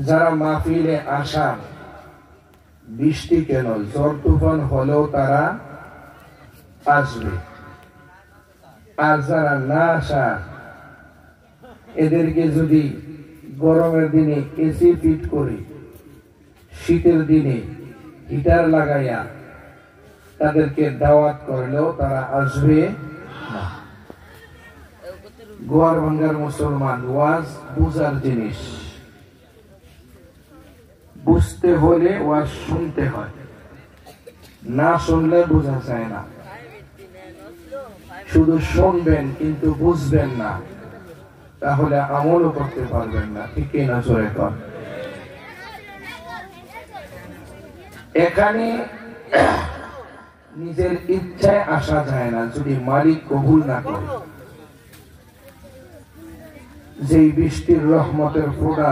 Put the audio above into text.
যারা মাহফিলে আসা, বৃষ্টি কেন ঝড় তুফান হলেও তারা আসবে, আর যারা না আসা এদেরকে যদি গরমের দিনে এসি ফিট করে, শীতের দিনে হিটার লাগাইয়া তাদেরকে দাওয়াত করলেও তারা আসবে না। গোয়ার ভাঙ্গার মুসলমান, ওয়াজ বুঝার জিনিস, বুঝতে হলে ওয়াজ শুনতে হয়, না শুনলে বোঝা যায় না। শুধু শুনবেন কিন্তু বুঝবেন না, তাহলে আমলও করতে পারবেন না। ঠিক না জোরে কর। এখানে নিজের ইচ্ছায় আসা যায় না যদি মালিক কবুল না করে। যেই বৃষ্টির রহমতের ফোঁটা